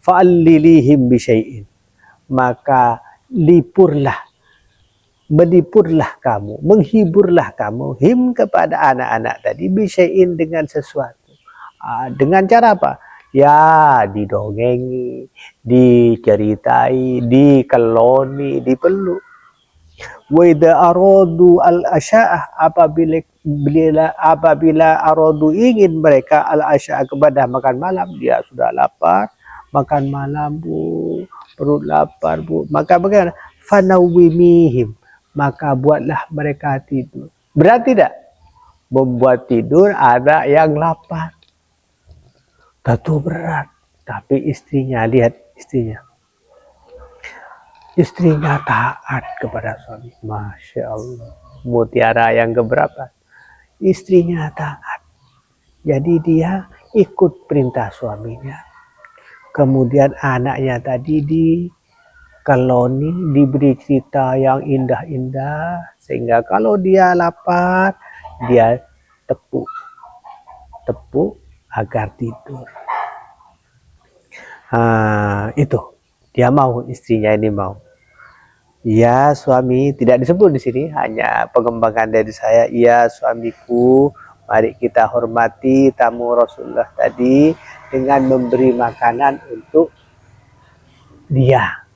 fa'allilihim bisyai'in, maka melipurlah kamu, menghiburlah kamu him kepada anak-anak tadi bisyai'in dengan sesuatu. Dengan cara apa? Ya didongengi, diceritai, dikeloni, dipeluk. Wa idza aradu al-asya'ah, apabila aradu ingin mereka al-asya'ah kepada makan malam, dia sudah lapar, makan malam bu, perut lapar bu, maka bagaimana? Fanawwimihim, maka buatlah mereka tidur. Berarti tidak? Membuat tidur anak yang lapar. Tentu berat. Tapi istrinya, lihat istrinya. Istrinya taat kepada suami. Masya Allah. Mutiara yang keberapa? Istrinya taat. Jadi dia ikut perintah suaminya. Kemudian anaknya tadi dikeloni, diberi cerita yang indah-indah, sehingga kalau dia lapar, dia tepuk agar tidur. Itu dia mau, istrinya ini mau. Ya suami, tidak disebut di sini, hanya pengembangan dari saya. Ya suamiku, mari kita hormati tamu Rasulullah tadi dengan memberi makanan untuk dia,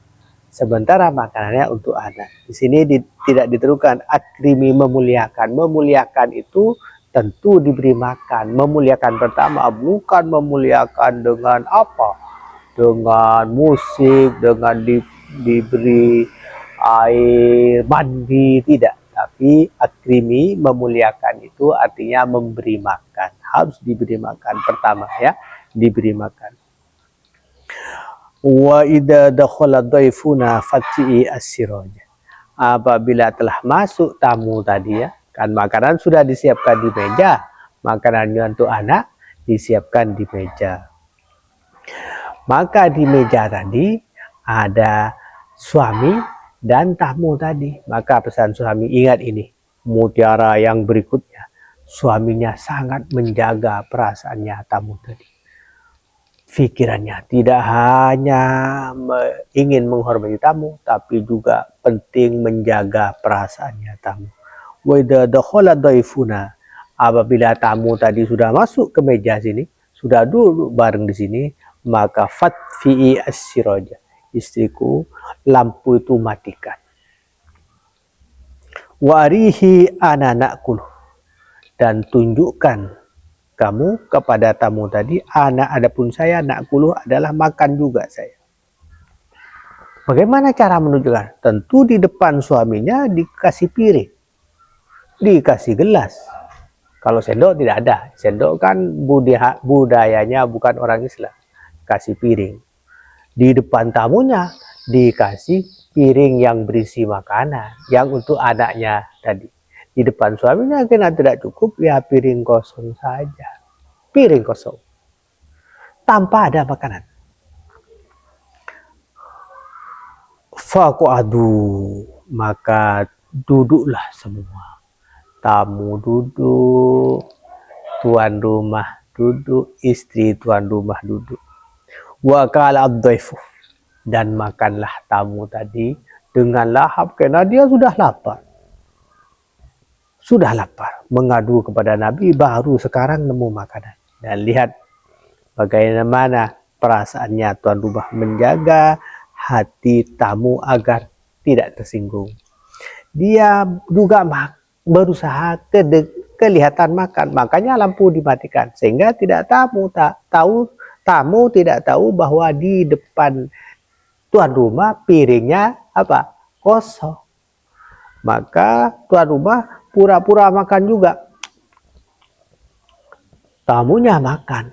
sementara makanannya untuk anak. Di sini tidak diterukan akrimi, memuliakan. Memuliakan itu tentu diberi makan. Memuliakan pertama bukan memuliakan dengan apa? Dengan musik, dengan diberi air mandi, tidak. Tapi akrimi, memuliakan itu artinya memberi makan. Harus diberi makan pertama ya, diberi makan. Wa idza dakhala dhaifuna fati'i as-siraj. Apabila telah masuk tamu tadi ya, kan makanan sudah disiapkan di meja, makanannya untuk anak disiapkan di meja. Maka di meja tadi ada suami dan tamu tadi. Maka pesan suami, ingat ini mutiara yang berikutnya. Suaminya sangat menjaga perasaannya tamu tadi. Pikirannya tidak hanya ingin menghormati tamu, tapi juga penting menjaga perasaannya tamu. Wa idza dakhala dhaifuna, apabila tamu tadi sudah masuk ke meja sini, sudah duduk bareng di sini, maka fatfi'i as-siraj, istriku, lampu itu matikan. Wa arihi ana na'kul, dan tunjukkan kamu kepada tamu tadi, anak adapun saya na'kulu adalah makan juga saya. Bagaimana cara menunjukkan? Tentu di depan suaminya dikasih piring, dikasih gelas. Kalau sendok tidak ada, sendok kan budayanya bukan orang Islam. Kasih piring. Di depan tamunya dikasih piring yang berisi makanan, yang untuk anaknya tadi. Di depan suaminya karena tidak cukup, ya piring kosong saja. Piring kosong. Tanpa ada makanan. Faquadu, maka duduklah semua. Tamu duduk, tuan rumah duduk, istri tuan rumah duduk. Wa qala ad-dhaifu, dan makanlah tamu tadi dengan lahap karena dia sudah lapar. Sudah lapar, mengadu kepada Nabi, baru sekarang nemu makanan. Dan lihat bagaimana perasaannya tuan rumah menjaga hati tamu agar tidak tersinggung. Dia juga berusaha kelihatan makan, makanya lampu dimatikan sehingga tamu tidak tahu bahwa di depan tuan rumah piringnya apa? Kosong. Maka tuan rumah pura-pura makan juga. Tamunya makan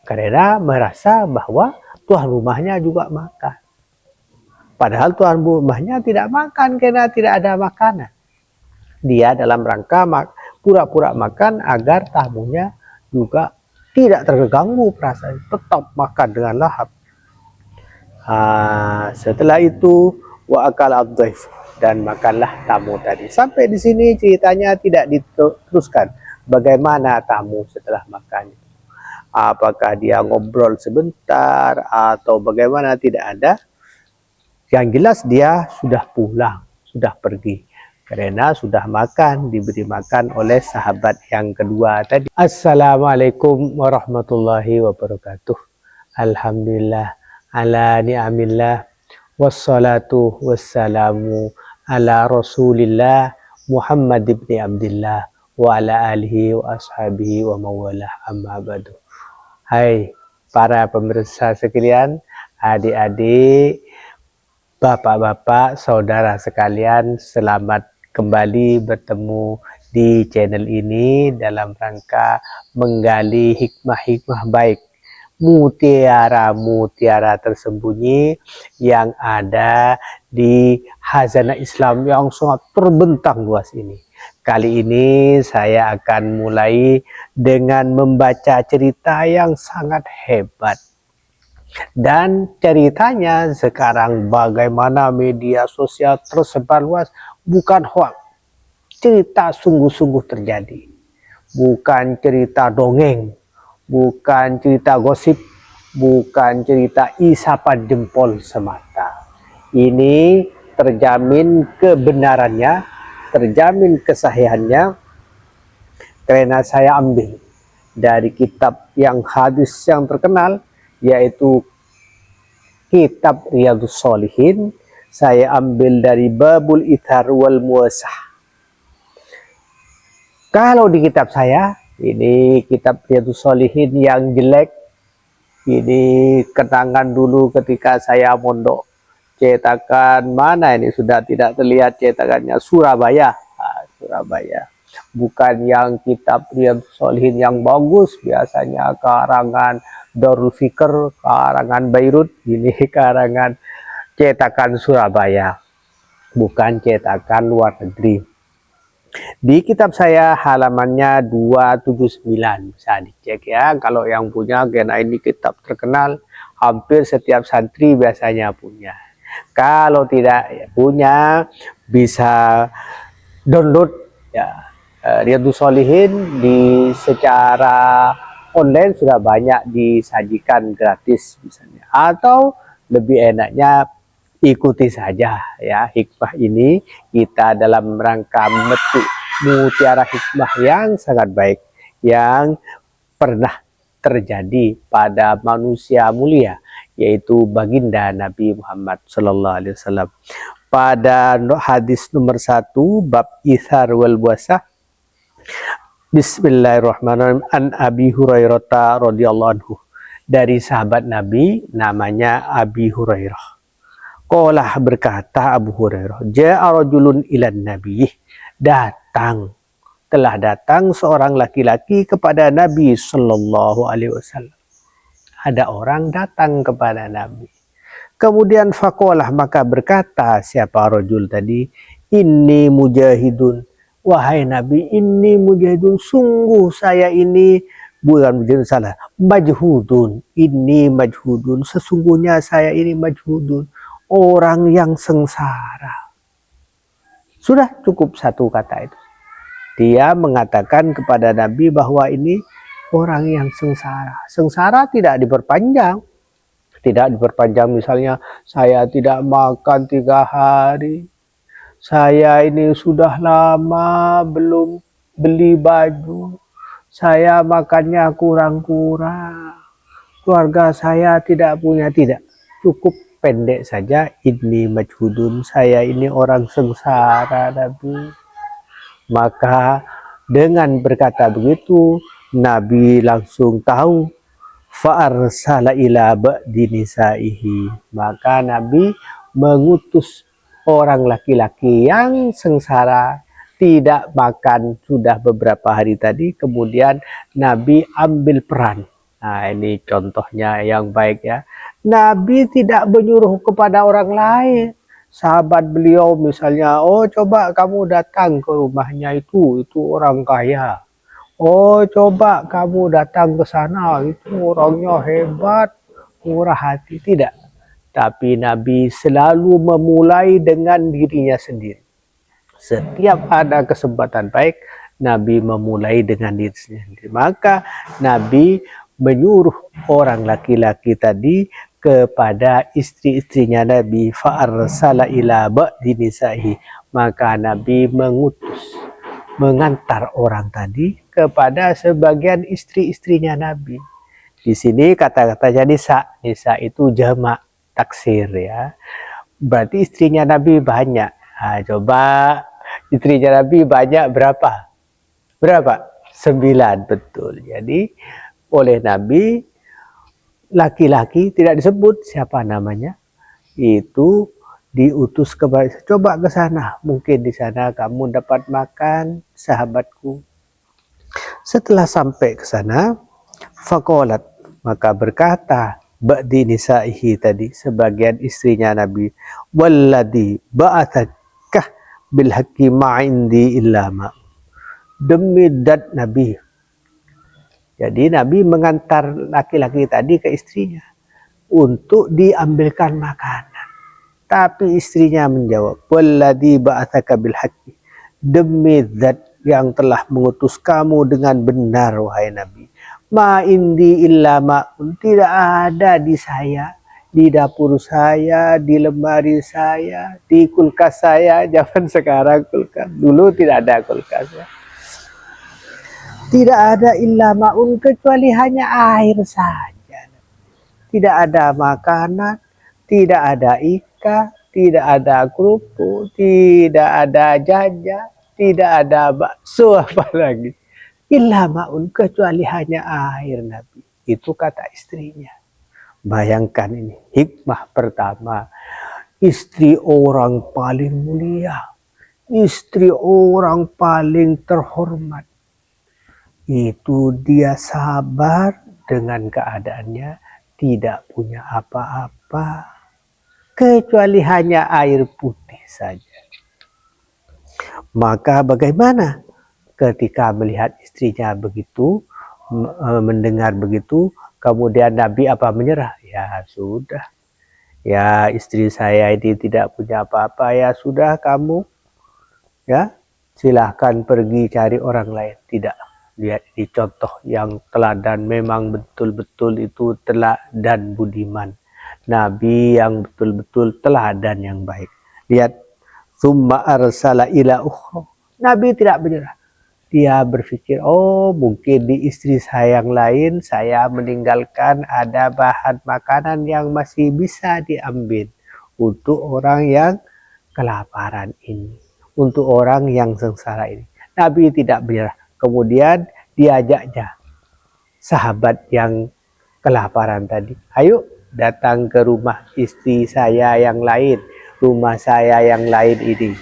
karena merasa bahwa tuan rumahnya juga makan. Padahal tuan rumahnya tidak makan karena tidak ada makanan. Dia dalam rangka pura-pura makan agar tamunya juga tidak terganggu perasaan, tetap makan dengan lahap. Setelah itu wa akala ad-dhaif, dan makanlah tamu tadi. Sampai di sini ceritanya tidak diteruskan bagaimana tamu setelah makan. apakah dia ngobrol sebentar atau bagaimana, tidak ada. Yang jelas dia sudah pulang, sudah pergi. Karena sudah makan, diberi makan oleh sahabat yang kedua tadi. Assalamualaikum warahmatullahi wabarakatuh. Alhamdulillah ala ni'amillah. Wassalatu wassalamu ala rasulillah Muhammad ibn Abdillah wa ala alihi wa ashabihi wa mawalah, amma ba'du. Hai para pemirsa sekalian, adik-adik, bapak-bapak, saudara sekalian, selamat kembali bertemu di channel ini dalam rangka menggali hikmah-hikmah baik, mutiara-mutiara tersembunyi yang ada di khazanah Islam yang sangat terbentang luas ini. Kali ini saya akan mulai dengan membaca cerita yang sangat hebat. Dan ceritanya sekarang bagaimana media sosial tersebar luas, bukan hoax, cerita sungguh-sungguh terjadi. Bukan cerita dongeng, bukan cerita gosip, bukan cerita isapan jempol semata. Ini terjamin kebenarannya, terjamin kesahihannya, karena saya ambil dari kitab yang hadis yang terkenal, yaitu kitab Riyadhus Shalihin. Saya ambil dari Babul Ithar wal Muwasah. Kalau di kitab saya, ini kitab Riyadhus Shalihin yang jelek, ini kenangan dulu ketika saya mondok. Cetakan mana ini, sudah tidak terlihat cetakannya, Surabaya. Surabaya. Bukan yang kitab Riyadhus Shalihin yang bagus, biasanya karangan Darul Fikr, karangan Beirut, ini karangan cetakan Surabaya, bukan cetakan luar negeri. Di kitab saya halamannya 279, bisa dicek ya, kalau yang punya, karena ini kitab terkenal, hampir setiap santri biasanya punya. Kalau tidak punya, bisa download ya, Riyadhus Shalihin di secara online sudah banyak disajikan gratis misalnya, atau lebih enaknya ikuti saja ya hikmah ini, kita dalam rangka memetik mutiara hikmah yang sangat baik yang pernah terjadi pada manusia mulia, yaitu baginda Nabi Muhammad Sallallahu Alaihi Wasallam. Pada hadis nomor 1 bab Ithar wal Muwasah, Bismillahirrahmanirrahim, an Abi Hurairah radhiyallahu anhu, dari sahabat Nabi namanya Abi Hurairah. Qala, berkata Abu Hurairah, ja'a rajulun ilan nabi, telah datang seorang laki-laki kepada Nabi sallallahu alaihi wasallam. Ada orang datang kepada Nabi. Kemudian faqalah, maka berkata siapa rajul tadi, inni mujahidun, wahai Nabi, ini mujahidun, sungguh saya ini, bukan mujahidun, salah, majhudun, ini majhudun, sesungguhnya saya ini majhudun, orang yang sengsara. Sudah cukup satu kata itu. Dia mengatakan kepada Nabi bahwa ini orang yang sengsara. Sengsara tidak diperpanjang. Tidak diperpanjang, misalnya saya tidak makan 3 hari. Saya ini sudah lama belum beli baju, saya makannya kurang-kurang, keluarga saya tidak punya, tidak. Cukup pendek saja, ini majhudun, saya ini orang sengsara Nabi. Maka dengan berkata begitu, Nabi langsung tahu, fa'arsala ila ba'di nisaihi, maka Nabi mengutus orang laki-laki yang sengsara, tidak makan sudah beberapa hari tadi, kemudian Nabi ambil peran. Nah, ini contohnya yang baik ya. Nabi tidak menyuruh kepada orang lain. Sahabat beliau misalnya, oh coba kamu datang ke rumahnya itu orang kaya. Oh coba kamu datang ke sana, itu orangnya hebat, murah hati. Tidak. Tapi Nabi selalu memulai dengan dirinya sendiri. Setiap ada kesempatan baik, Nabi memulai dengan dirinya sendiri. Maka Nabi menyuruh orang laki-laki tadi kepada istri-istrinya Nabi, fa'arsala ila ba'di nisa'i, maka Nabi mengantar orang tadi kepada sebagian istri-istrinya Nabi. Di sini kata-katanya nisa itu jamak taksir ya. Berarti istrinya Nabi banyak. Nah, coba istrinya Nabi banyak berapa? Berapa? 9, betul. Jadi oleh Nabi laki-laki tidak disebut siapa namanya, itu diutus coba ke sana, mungkin di sana kamu dapat makan sahabatku. Setelah sampai ke sana, faqalat, maka berkata ba'di nisa'ihi tadi, sebagian istrinya Nabi, walladhi ba'athakah bil haqqi ma'indi illa ma, demi dat Nabi. Jadi Nabi mengantar laki-laki tadi ke istrinya untuk diambilkan makanan. Tapi istrinya menjawab, walladhi ba'athaka bil haqqi, demi zat yang telah mengutus kamu dengan benar wahai Nabi. Ma indi illa ma'un, tidak ada di saya, di dapur saya, di lemari saya, di kulkas saya. Zaman sekarang kulkas, dulu tidak ada kulkas ya. Tidak ada illa ma'un, kecuali hanya air saja. Tidak ada makanan, tidak ada ikan, tidak ada kerupuk, tidak ada jajan, tidak ada bakso, apalagi. Illa ma'un, kecuali hanya air Nabi. Itu kata istrinya. Bayangkan ini, hikmah pertama. Istri orang paling mulia, istri orang paling terhormat, itu dia sabar dengan keadaannya, tidak punya apa-apa kecuali hanya air putih saja. Maka bagaimana ketika melihat istrinya begitu, mendengar begitu, kemudian Nabi apa menyerah? Ya sudah, ya istri saya ini tidak punya apa-apa, ya sudah kamu ya silahkan pergi cari orang lain. Tidak. Lihat ini contoh yang teladan, memang betul-betul itu teladan budiman. Nabi yang betul-betul teladan yang baik. Lihat, summa arsala ila ukhra. Nabi tidak menyerah. Dia berpikir, oh mungkin di istri saya yang lain saya meninggalkan ada bahan makanan yang masih bisa diambil untuk orang yang kelaparan ini, untuk orang yang sengsara ini. Nabi tidak menyerah. Kemudian diajaknya sahabat yang kelaparan tadi, ayo datang ke rumah istri saya yang lain, rumah saya yang lain ini.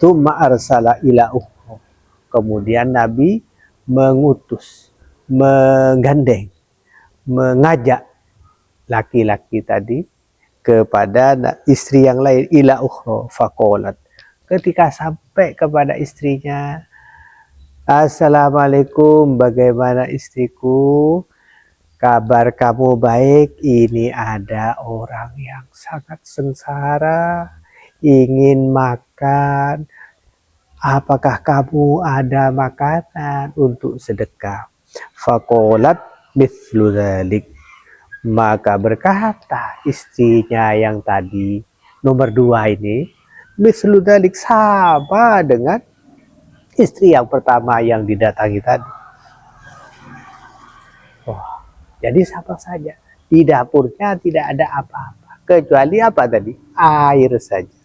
Tsumma arsala ila ukhra. Kemudian Nabi mengutus, menggandeng, mengajak laki-laki tadi kepada istri yang lain, ila ukhra faqalat. Ketika sampai kepada istrinya, assalamualaikum, bagaimana istriku? Kabar kamu baik? Ini ada orang yang sangat sengsara, ingin makan. Apakah kamu ada makanan untuk sedekah? Faqalat mithlu dzalik. Maka berkata istrinya yang tadi, nomor 2 ini, mithlu dzalik, sama dengan istri yang pertama yang didatangi tadi. Oh, jadi sama saja. Di dapurnya tidak ada apa-apa. Kecuali apa tadi? Air saja.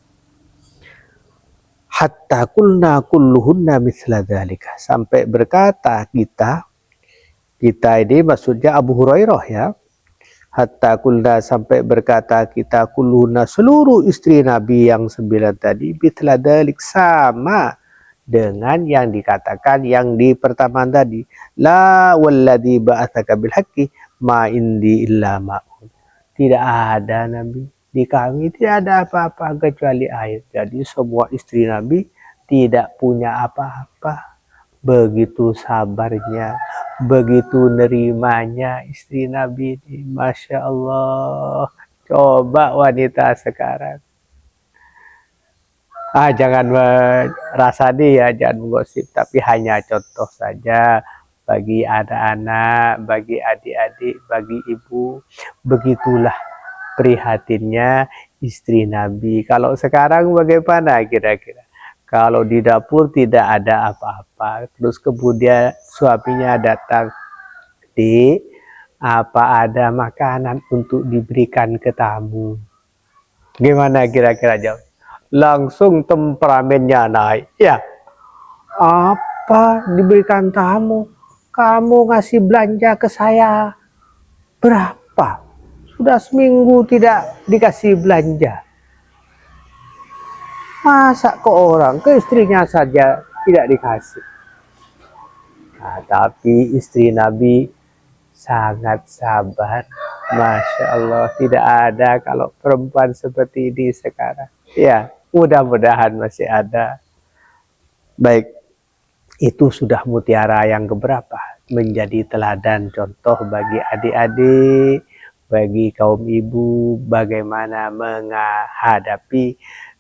Hatta kulna kulluhunna mithla dzalika. Sampai berkata kita ini maksudnya Abu Hurairah ya. Hatta kulna, sampai berkata kita, kulluhunna, seluruh istri Nabi yang 9 tadi, mithla dzalik, sama dengan yang dikatakan yang di pertama tadi, la walladzi ba'atsaka bil haqqi ma indi illa ma'un. Tidak ada Nabi, di kami tidak ada apa-apa kecuali air. Jadi semua istri Nabi tidak punya apa-apa. Begitu sabarnya, begitu nerimanya istri Nabi ini, Masya Allah. Coba wanita sekarang, jangan merasa dia, jangan menggosip, tapi hanya contoh saja. bagi anak-anak, bagi adik-adik, bagi ibu. Begitulah prihatinnya istri Nabi. Kalau sekarang bagaimana kira-kira? Kalau di dapur tidak ada apa-apa, terus kemudian suaminya datang, "Dik, apa ada makanan untuk diberikan ke tamu?" Gimana kira-kira jawab? Langsung temperamennya naik. Ya, apa diberikan tamu? Kamu ngasih belanja ke saya berapa? Sudah seminggu tidak dikasih belanja. Masa ke orang, ke istrinya saja tidak dikasih. Nah, tapi istri Nabi sangat sabar. Masya Allah, tidak ada kalau perempuan seperti ini sekarang. Ya, mudah-mudahan masih ada. Baik, itu sudah mutiara yang keberapa? Menjadi teladan contoh bagi adik-adik, bagi kaum ibu, bagaimana menghadapi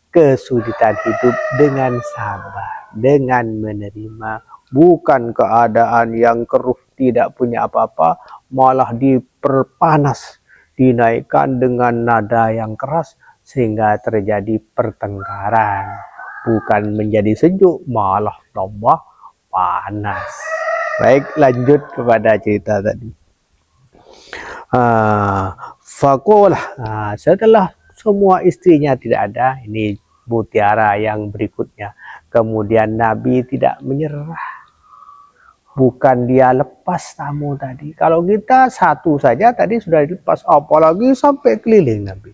kesulitan hidup dengan sabar, dengan menerima, bukan keadaan yang keruh tidak punya apa-apa, malah diperpanas, dinaikkan dengan nada yang keras sehingga terjadi pertengkaran, bukan menjadi sejuk, malah tambah panas. Baik, lanjut kepada cerita tadi. Fakolah, setelah semua istrinya tidak ada, ini mutiara yang berikutnya. Kemudian Nabi tidak menyerah. Bukan dia lepas tamu tadi. Kalau kita satu saja tadi sudah dilepas, apalagi sampai keliling Nabi.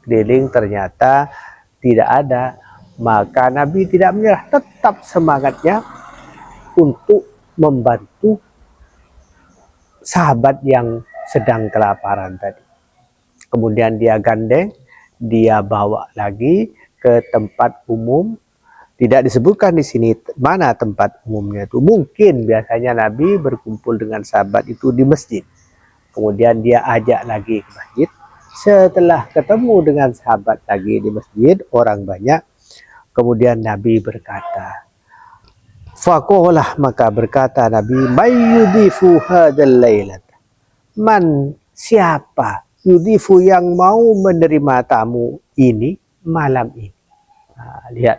Keliling ternyata tidak ada. Maka Nabi tidak menyerah, tetap semangatnya untuk membantu sahabat yang sedang kelaparan tadi. Kemudian dia gandeng, dia bawa lagi ke tempat umum. Tidak disebutkan di sini mana tempat umumnya itu. Mungkin biasanya Nabi berkumpul dengan sahabat itu di masjid. Kemudian dia ajak lagi ke masjid. Setelah ketemu dengan sahabat lagi di masjid, orang banyak. Kemudian Nabi berkata, "Faqalah," maka berkata Nabi, "Mayyudifu hadzal lailat." Man, siapa yudifu yang mau menerima tamu ini malam ini. Nah, lihat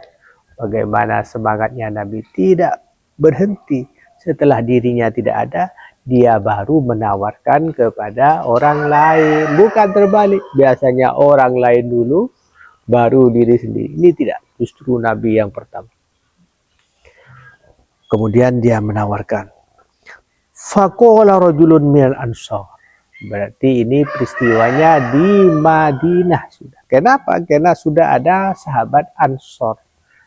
bagaimana semangatnya Nabi, tidak berhenti. Setelah dirinya tidak ada, dia baru menawarkan kepada orang lain. Bukan terbalik, biasanya orang lain dulu baru diri sendiri. Ini tidak, justru Nabi yang pertama. Kemudian dia menawarkan, faqala rajulun minal ansar. Berarti ini peristiwanya di Madinah sudah. Kenapa? Karena sudah ada sahabat Ansor,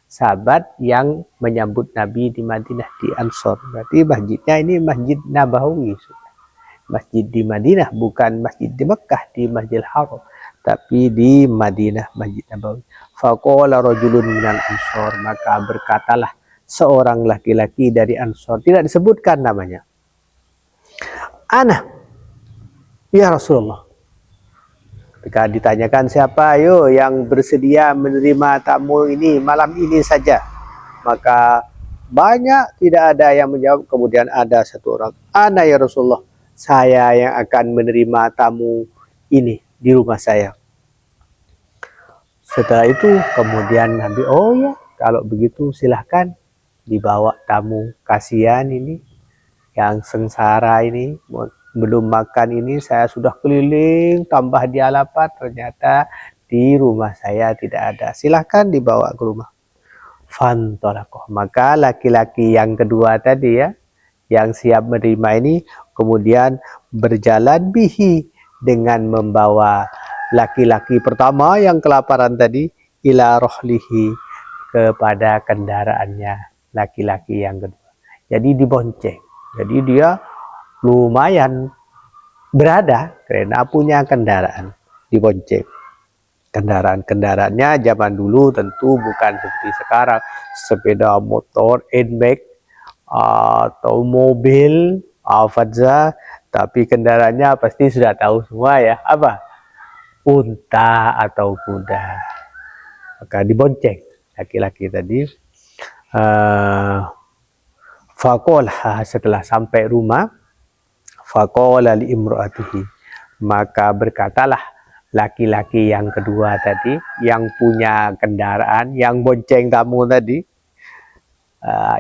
sahabat yang menyambut Nabi di Madinah, di Ansor. Berarti masjidnya ini Masjid Nabawi sudah. Masjid di Madinah, bukan masjid di Mekah, di Masjidil Haram, tapi di Madinah, Masjid Nabawi. Faqala rajulun minal ansor, maka berkatalah seorang laki-laki dari Ansor, tidak disebutkan namanya, ana ya Rasulullah. Ketika ditanyakan siapa ayo yang bersedia menerima tamu ini malam ini saja, maka banyak tidak ada yang menjawab. Kemudian ada satu orang, ana ya Rasulullah, saya yang akan menerima tamu ini di rumah saya. Setelah itu kemudian Nabi, oh ya kalau begitu silahkan dibawa tamu, kasihan ini yang sengsara ini, belum makan ini, saya sudah keliling, tambah dia lapar, ternyata di rumah saya tidak ada. Silahkan dibawa ke rumah. Fantolakoh. Maka laki-laki yang kedua tadi ya, yang siap menerima ini, kemudian berjalan bihi dengan membawa laki-laki pertama yang kelaparan tadi, ila rohlihi, kepada kendaraannya laki-laki yang kedua. Jadi dibonceng. Jadi dia lumayan berada karena punya kendaraan, dibonceng. Kendaraan-kendaraannya zaman dulu tentu bukan seperti sekarang, sepeda motor, nmax, atau mobil, Avanza, tapi kendaraannya pasti sudah tahu semua ya, apa? Unta atau kuda. Maka dibonceng laki-laki tadi. Faqala, setelah sampai rumah, faqala li imraatihi, maka berkatalah laki-laki yang kedua tadi, yang punya kendaraan, yang bonceng tamu tadi.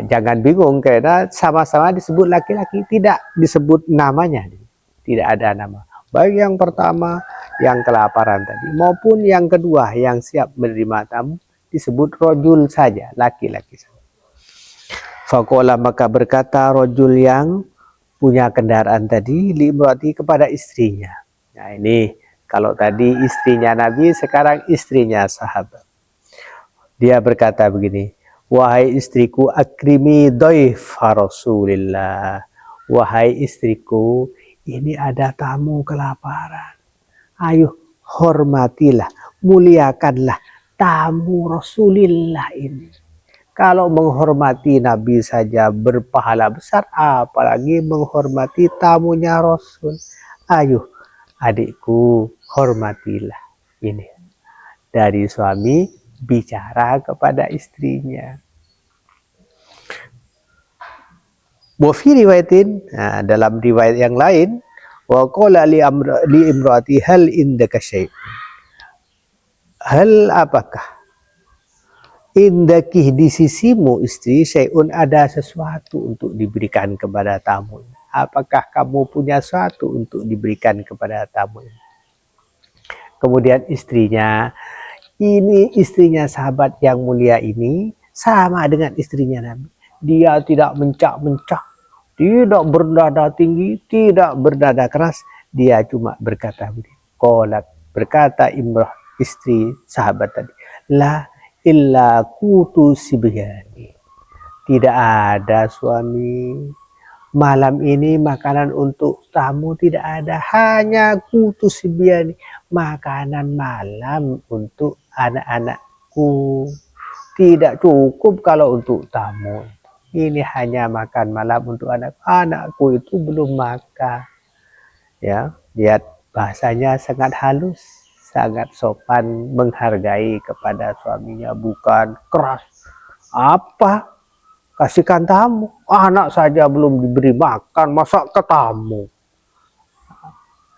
Jangan bingung karena sama-sama disebut laki-laki, tidak disebut namanya, tidak ada nama. Baik yang pertama yang kelaparan tadi maupun yang kedua yang siap menerima tamu disebut rojul saja, laki-laki saja. Faqala, maka berkata rojul yang punya kendaraan tadi liimrati, kepada istrinya. Nah ini kalau tadi istrinya Nabi, sekarang istrinya sahabat. Dia berkata begini, wahai istriku, akrimi dhaifa Rasulillah. Wahai istriku, ini ada tamu kelaparan. Ayo hormatilah, muliakanlah tamu Rasulillah ini. Kalau menghormati Nabi saja berpahala besar, apalagi menghormati tamunya Rasul. Ayo adikku, hormatilah. Ini dari suami bicara kepada istrinya. Wa fi riwayatin, dalam riwayat yang lain, wa qala li imraati hal indaka syai'. Hal, apakah indaki, di sisimu istri, syai'un, ada sesuatu untuk diberikan kepada tamu. Apakah kamu punya sesuatu untuk diberikan kepada tamu? Kemudian istrinya, ini istrinya sahabat yang mulia ini sama dengan istrinya Nabi. Dia tidak mencak-mencak, tidak bernada tinggi, tidak bernada keras. Dia cuma berkata begini. Qolat, berkata Imrah, istri sahabat tadi, la illa kutu sibyani. Tidak ada suami. Malam ini makanan untuk tamu tidak ada. Hanya kutu sibyani, makanan malam untuk anak-anakku. Tidak cukup kalau untuk tamu. Ini hanya makan malam untuk anak-anakku, itu belum makan. Ya, lihat bahasanya sangat halus, sangat sopan, menghargai kepada suaminya, bukan keras. Apa? Kasihkan tamu, anak saja belum diberi makan, masa ke tamu?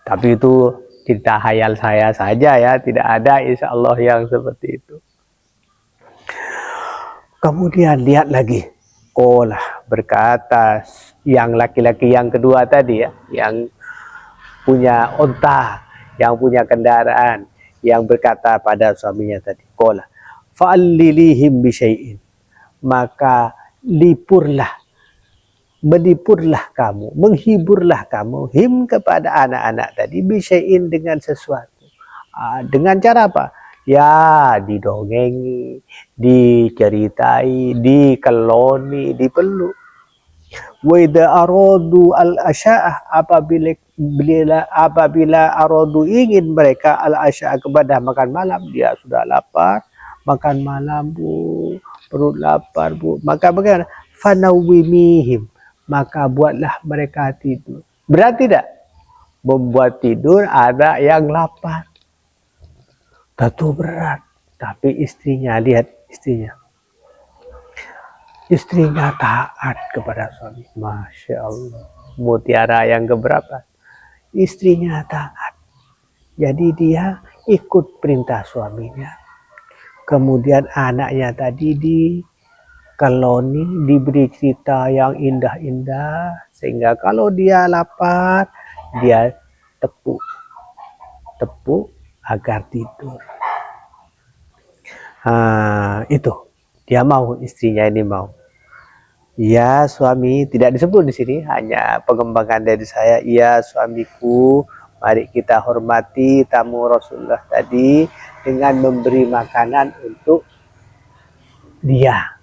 Tapi itu cerita hayal saya saja ya, tidak ada insya Allah yang seperti itu. Kemudian lihat lagi, Qolah, berkata yang laki-laki yang kedua tadi ya, yang punya onta, yang punya kendaraan, yang berkata pada suaminya tadi, Qolah, fa'allilihim bisyai'in, maka lipurlah, melipurlah kamu, menghiburlah kamu, him, kepada anak-anak tadi, bisyai'in, dengan sesuatu. Dengan cara apa? Ya didongengi, diceritai, dikeloni, dipeluk. Wa idza aradu al-asya'ah, apabila aradu, ingin mereka, al-asya'ah, kepada makan malam, dia sudah lapar, makan malam bu, perut lapar bu, maka bagaimana? Fanawwimihim, maka buatlah mereka tidur. Berat tidak? Membuat tidur anak yang lapar. Tentu berat. Tapi istrinya, lihat istrinya. Istrinya taat kepada suami. Masya Allah. Mutiara yang keberapa? Istrinya taat. Jadi dia ikut perintah suaminya. Kemudian anaknya tadi dikeloni, diberi cerita yang indah-indah, sehingga kalau dia lapar, dia tepuk agar tidur. Itu dia mau, istrinya ini mau. Ya suami, tidak disebut di sini, hanya pengembangan dari saya. Ya suamiku, mari kita hormati tamu Rasulullah tadi dengan memberi makanan untuk dia,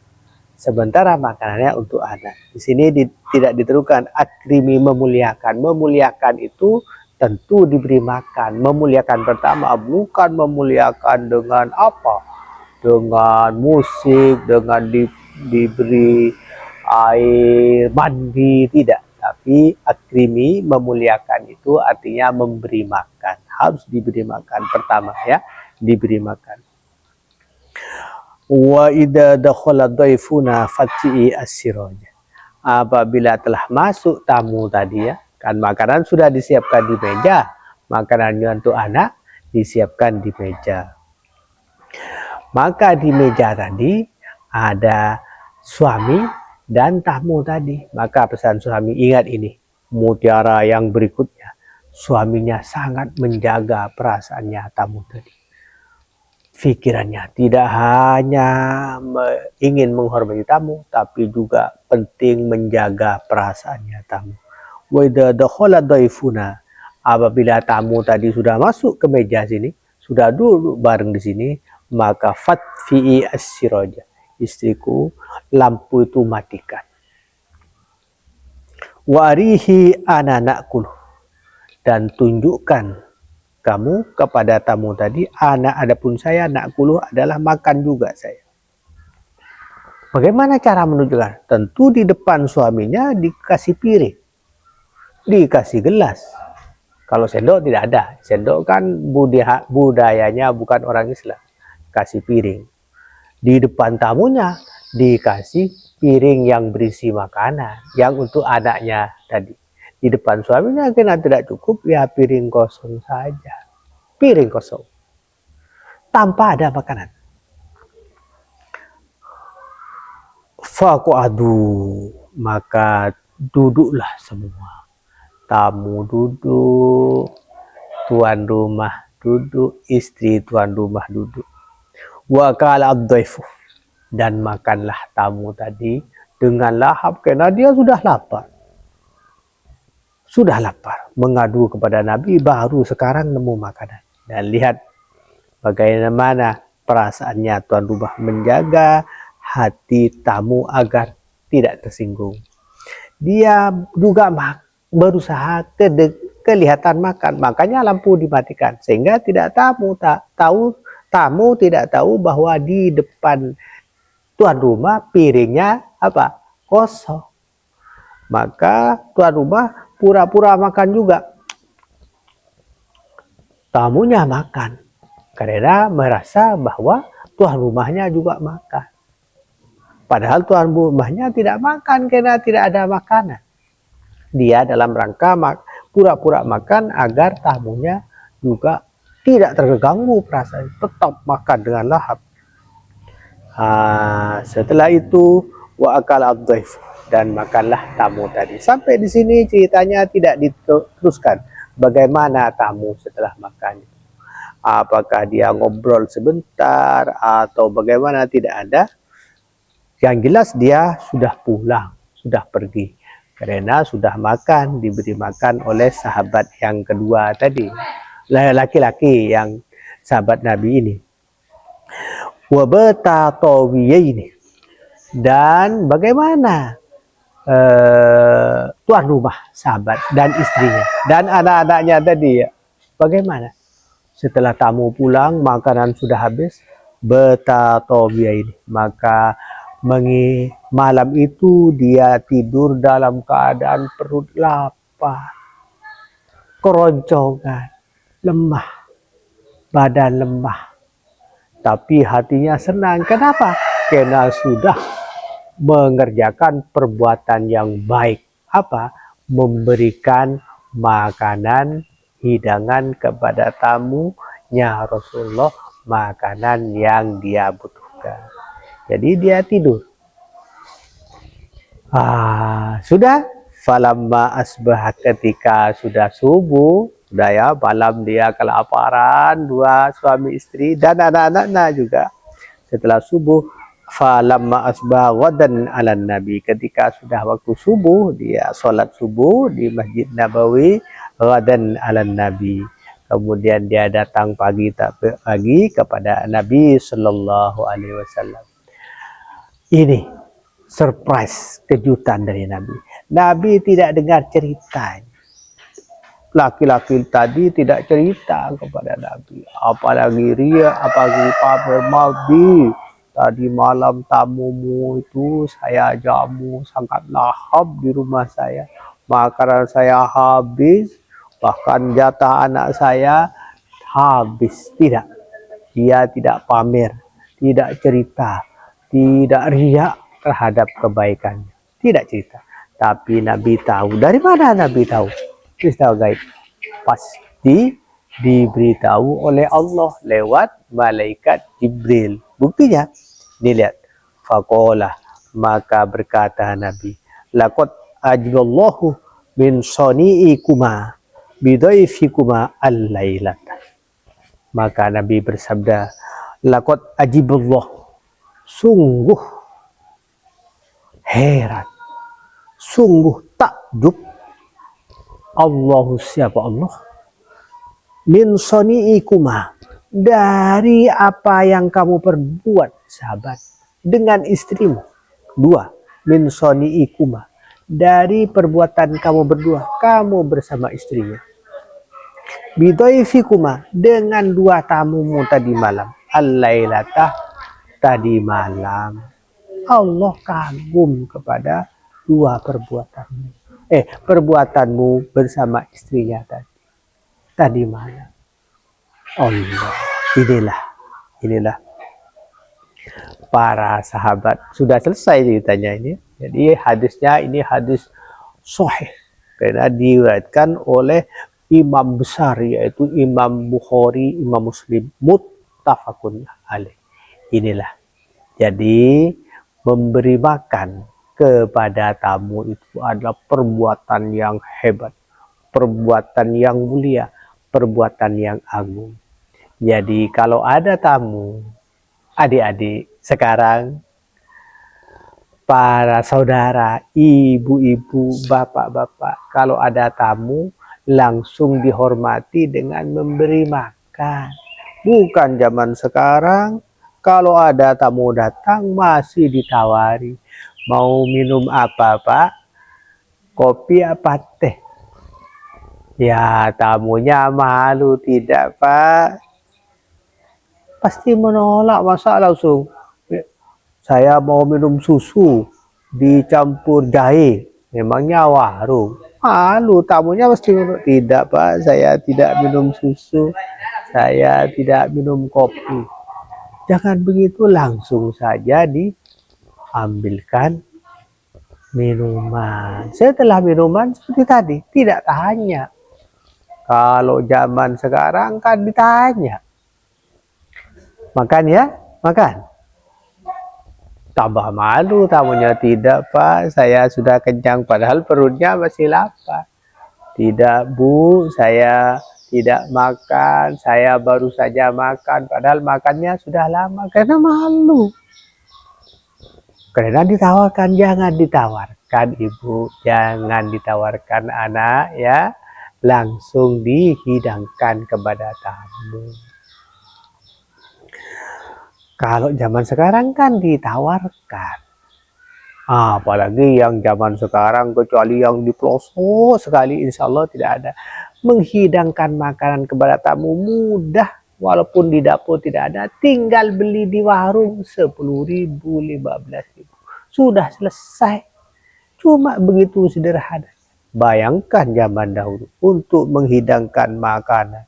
sementara makanannya untuk anak. Di sini tidak diterukan akrimi, memuliakan. Memuliakan itu tentu diberi makan. Memuliakan pertama bukan memuliakan dengan apa? Dengan musik, dengan diberi air mandi, tidak. Tapi akrimi, memuliakan itu artinya memberi makan. Harus diberi makan pertama ya, diberi makan. Wa idza dakhala dhaifuna fati'i as-siraj. apabila telah masuk tamu tadi ya, kan makanan sudah disiapkan di meja, makanannya untuk anak disiapkan di meja. Maka di meja tadi ada suami dan tamu tadi. Maka pesan suami, ingat ini, mutiara yang berikutnya. Suaminya sangat menjaga perasaannya tamu tadi. Pikirannya tidak hanya ingin menghormati tamu, tapi juga penting menjaga perasaannya tamu. Wa idza dakhala dhaifuna, apabila tamu tadi sudah masuk ke meja sini, sudah duduk bareng di sini, maka fatfi'i as-siraja, istriku, lampu itu matikan. Warihi ana nakul, dan tunjukkan kamu kepada tamu tadi, anak adapun saya nakulu adalah makan juga saya. Bagaimana cara menunjukkan? Tentu di depan suaminya dikasih piring, dikasih gelas. Kalau sendok tidak ada, sendok kan budayanya bukan orang Islam, kasih piring. Di depan tamunya dikasih piring yang berisi makanan, yang untuk anaknya tadi. Di depan suaminya karena tidak cukup, ya piring kosong saja. Piring kosong. Tanpa ada makanan. Faku'adu, maka duduklah semua. Tamu duduk, tuan rumah duduk, istri tuan rumah duduk. Wa kala ad-dhaifu, dan makanlah tamu tadi dengan lahap karena dia sudah lapar. Sudah lapar, mengadu kepada Nabi, baru sekarang nemu makanan. Dan lihat bagaimana perasaannya tuan rumah menjaga hati tamu agar tidak tersinggung. Dia juga berusaha kelihatan makan, makanya lampu dimatikan sehingga tamu tidak tahu bahwa di depan tuan rumah piringnya apa? Kosong. Maka tuan rumah pura-pura makan juga. Tamunya makan karena merasa bahwa tuan rumahnya juga makan. Padahal tuan rumahnya tidak makan karena tidak ada makanan. Dia dalam rangka pura-pura makan agar tamunya juga tidak terganggu perasaan, tetap makan dengan lahap. Setelah itu wa akala ad-dhaif, dan makanlah tamu tadi. Sampai di sini ceritanya tidak diteruskan. Bagaimana tamu setelah makan? Apakah dia ngobrol sebentar atau bagaimana, tidak ada. Yang jelas dia sudah pulang, sudah pergi. Karena sudah makan, diberi makan oleh sahabat yang kedua tadi. Laki-laki yang sahabat Nabi ini. Wabata tawiyaini, dan bagaimana tuan rumah sahabat dan istrinya dan anak-anaknya tadi ya, bagaimana setelah tamu pulang makanan sudah habis, ini, maka malam itu dia tidur dalam keadaan perut lapar, keroncongan, lemah, badan lemah, tapi hatinya senang. Kenapa? Karena sudah mengerjakan perbuatan yang baik. Apa? Memberikan makanan, hidangan kepada tamunya Rasulullah, makanan yang dia butuhkan. Jadi dia tidur. Sudah. Falamma asbah, ketika sudah subuh, sudah ya, malam dia kelaparan, dua suami istri dan anak-anaknya juga. Setelah subuh, falamma asbah wadan ala nabi, ketika sudah waktu subuh, dia sholat subuh di Masjid Nabawi, wadan ala nabi. Kemudian dia datang pagi kepada Nabi Sallallahu Alaihi Wasallam. Ini surprise, kejutan dari Nabi. Nabi tidak dengar cerita. Laki-laki tadi tidak cerita kepada Nabi. Apalagi ria, apalagi pamer. Nabi, tadi malam tamumu itu saya jamu sangat lahap di rumah saya. Makanan saya habis, bahkan jatah anak saya habis. Tidak, dia tidak pamer, tidak cerita, tidak riak terhadap kebaikannya, tidak cerita. Tapi Nabi tahu. Dari mana Nabi tahu? Peristiwa gaib. Pasti diberitahu oleh Allah lewat malaikat Jibril. Buktinya, dilihat. Faqala, maka berkata Nabi, laqad ajiballahu min sani'ikuma bidhaifikuma al-lailata. Maka Nabi bersabda, laqad ajiballahu, sungguh heran, sungguh takjub Allahu, siapa Allah, min sani'ikuma, dari apa yang kamu perbuat sahabat dengan istrimu. Dua, min sani'ikuma, dari perbuatan kamu berdua, kamu bersama istrinya. Bidhaifikuma, dengan dua tamumu tadi malam. Al-lailata, tadi malam. Allah kagum kepada dua perbuatanmu. Perbuatanmu bersama istrinya tadi malam. Allah, inilah para sahabat. Sudah selesai ceritanya ini. Jadi hadisnya ini hadis sahih karena diriwayatkan oleh imam besar, yaitu Imam Bukhari, Imam Muslim, muttafaqun alaih. Inilah. Jadi memberi makan kepada tamu itu adalah perbuatan yang hebat, perbuatan yang mulia, perbuatan yang agung. Jadi kalau ada tamu, adik-adik sekarang, para saudara, ibu-ibu, bapak-bapak, kalau ada tamu langsung dihormati dengan memberi makan. Bukan zaman sekarang, kalau ada tamu datang masih ditawari, mau minum apa Pak? Kopi apa teh? Ya, tamunya malu tidak Pak? Pasti menolak, masa langsung saya mau minum susu dicampur jahe, memangnya warung. Malu, tamunya pasti menolak. Tidak Pak, saya tidak minum susu, saya tidak minum kopi. Jangan begitu, langsung saja diambilkan minuman. Setelah minuman seperti tadi, tidak tanya. Kalau zaman sekarang kan ditanya. Makan ya, makan. Tambah malu tamunya, tidak Pak, saya sudah kenyang, padahal perutnya masih lapar. Tidak Bu, saya tidak makan, saya baru saja makan, padahal makannya sudah lama, karena malu. Karena ditawarkan, jangan ditawarkan Ibu, jangan ditawarkan anak ya, langsung dihidangkan kepada tamu. Kalau zaman sekarang kan ditawarkan. Apalagi yang zaman sekarang, kecuali yang di pelosok sekali, insya Allah tidak ada. Menghidangkan makanan kepada tamu mudah. Walaupun di dapur tidak ada, tinggal beli di warung 10.000, 15.000. Sudah selesai. Cuma begitu sederhana. Bayangkan zaman dahulu untuk menghidangkan makanan,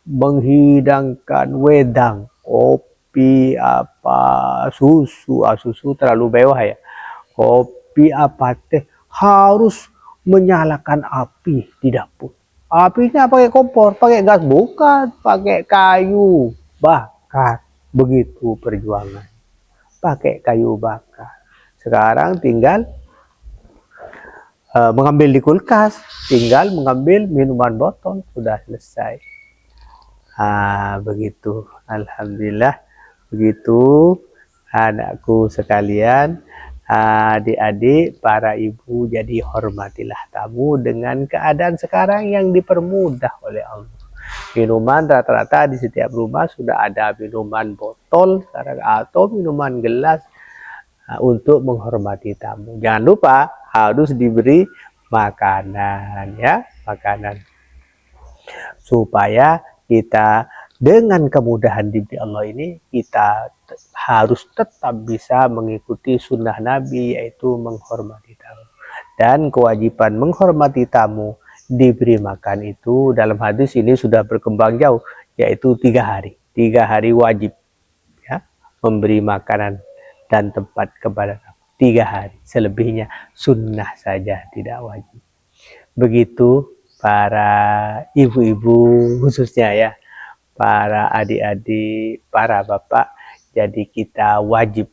menghidangkan wedang, kopi apa, susu terlalu mewah ya, kopi apa teh, harus menyalakan api di dapur. Apinya pakai kompor, pakai gas bukan, pakai kayu bakar. Begitu perjuangan, pakai kayu bakar. Sekarang tinggal mengambil di kulkas, tinggal mengambil minuman botol, sudah selesai. Begitu, alhamdulillah. Begitu anakku sekalian, adik-adik, para ibu, jadi hormatilah tamu dengan keadaan sekarang yang dipermudah oleh Allah. Minuman rata-rata di setiap rumah sudah ada minuman botol sekarang, atau minuman gelas, untuk menghormati tamu. Jangan lupa harus diberi makanan ya, makanan, supaya kita dengan kemudahan diberi Allah ini, kita harus tetap bisa mengikuti sunnah Nabi, yaitu menghormati tamu. Dan kewajiban menghormati tamu, diberi makan itu dalam hadis ini sudah berkembang jauh, yaitu 3 hari. 3 hari wajib ya, memberi makanan dan tempat kepada tamu. 3 hari, selebihnya sunnah saja, tidak wajib. Begitu para ibu-ibu khususnya ya, para adik-adik, para bapak, jadi kita wajib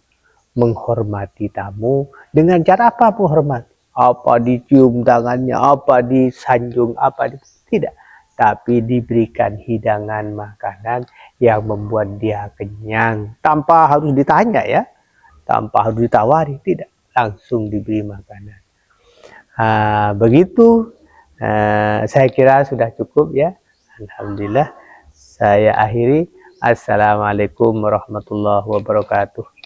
menghormati tamu dengan cara apa menghormati? Apa dicium tangannya, apa disanjung, apa tidak. Tapi diberikan hidangan makanan yang membuat dia kenyang tanpa harus ditanya ya, tanpa harus ditawari, tidak, langsung diberi makanan. Begitu, saya kira sudah cukup ya. Alhamdulillah, saya akhiri. Assalamualaikum warahmatullahi wabarakatuh.